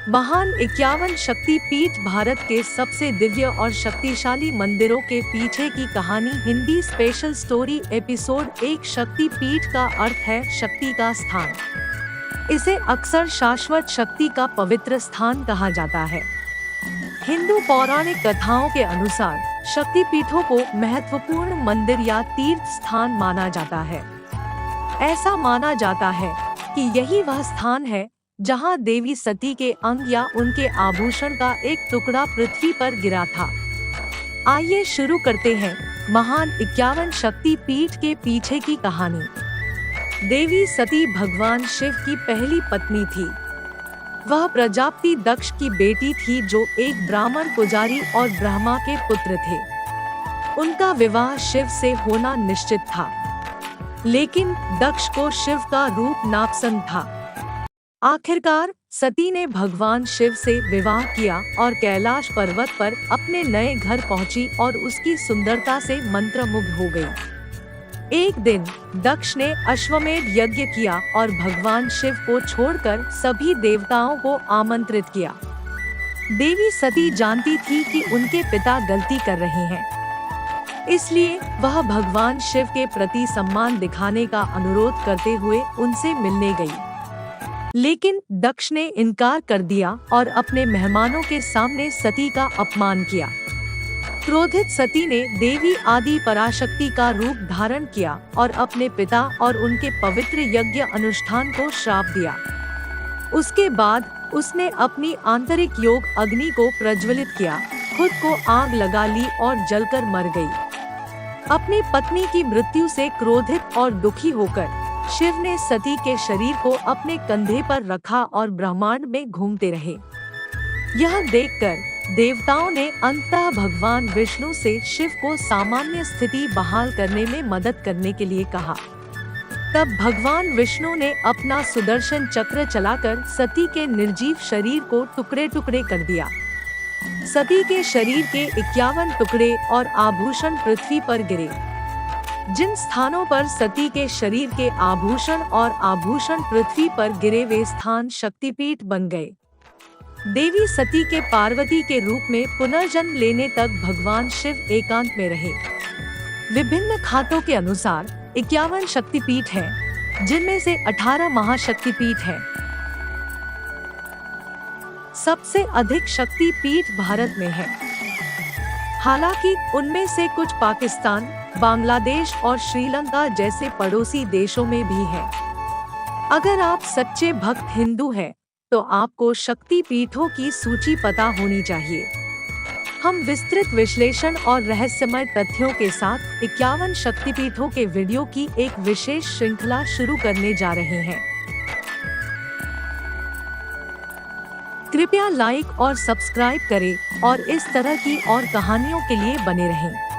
महान 51 शक्तिपीठ भारत के सबसे दिव्य और शक्तिशाली मंदिरों के पीछे की कहानी। Hindi special story episode 1। शक्तिपीठ का अर्थ है शक्ति का स्थान। इसे अक्सर शाश्वत शक्ति का पवित्र स्थान कहा जाता है। हिंदू पौराणिक कथाओं के अनुसार शक्तिपीठों को महत्वपूर्ण मंदिर या तीर्थ स्थान माना जाता है। ऐसा माना जाता है कि यही वह स्थान है जहां देवी सती के अंग या उनके आभूषण का एक टुकड़ा पृथ्वी पर गिरा था। आइए शुरू करते हैं महान 51 शक्तिपीठ के पीछे की कहानी। देवी सती भगवान शिव की पहली पत्नी थी। वह प्रजापति दक्ष की बेटी थी जो एक ब्राह्मण पुजारी और ब्रह्मा के पुत्र थे। उनका विवाह शिव से होना निश्चित था, लेकिन दक्ष को शिव का रूप नापसंद था। आखिरकार सती ने भगवान शिव से विवाह किया और कैलाश पर्वत पर अपने नए घर पहुंची और उसकी सुंदरता से मंत्रमुग्ध हो गई। एक दिन दक्ष ने अश्वमेध यज्ञ किया और भगवान शिव को छोड़कर सभी देवताओं को आमंत्रित किया। देवी सती जानती थी कि उनके पिता गलती कर रहे हैं, इसलिए वह भगवान शिव के प्रति सम्मान दिखाने का अनुरोध करते हुए उनसे मिलने गई। लेकिन दक्ष ने इनकार कर दिया और अपने मेहमानों के सामने सती का अपमान किया। क्रोधित सती ने देवी आदि पराशक्ति का रूप धारण किया और अपने पिता और उनके पवित्र यज्ञ अनुष्ठान को श्राप दिया। उसके बाद उसने अपनी आंतरिक योग अग्नि को प्रज्वलित किया, खुद को आग लगा ली और जलकर मर गई। अपनी पत्नी की मृत्यु से क्रोधित और दुखी होकर शिव ने सती के शरीर को अपने कंधे पर रखा और ब्रह्मांड में घूमते रहे। यह देखकर देवताओं ने अंततः भगवान विष्णु से शिव को सामान्य स्थिति बहाल करने में मदद करने के लिए कहा। तब भगवान विष्णु ने अपना सुदर्शन चक्र चलाकर सती के निर्जीव शरीर को टुकड़े टुकड़े कर दिया। सती के शरीर के 51 टुकड़े और आभूषण पृथ्वी पर गिरे। जिन स्थानों पर सती के शरीर के आभूषण और आभूषण पृथ्वी पर गिरे वे स्थान शक्तिपीठ बन गए। देवी सती के पार्वती के रूप में पुनर्जन्म लेने तक भगवान शिव एकांत में रहे। विभिन्न खातों के अनुसार 51 शक्तिपीठ हैं, जिनमें से 18 महाशक्तिपीठ हैं। सबसे अधिक शक्तिपीठ भारत में है। हालांकि उनमें से कुछ पाकिस्तान, बांग्लादेश और श्रीलंका जैसे पड़ोसी देशों में भी है। अगर आप सच्चे भक्त हिंदू हैं, तो आपको शक्तिपीठों की सूची पता होनी चाहिए। हम विस्तृत विश्लेषण और रहस्यमय तथ्यों के साथ 51 शक्तिपीठों के वीडियो की एक विशेष श्रृंखला शुरू करने जा रहे हैं। कृपया लाइक और सब्सक्राइब करें और इस तरह की और कहानियों के लिए बने रहें।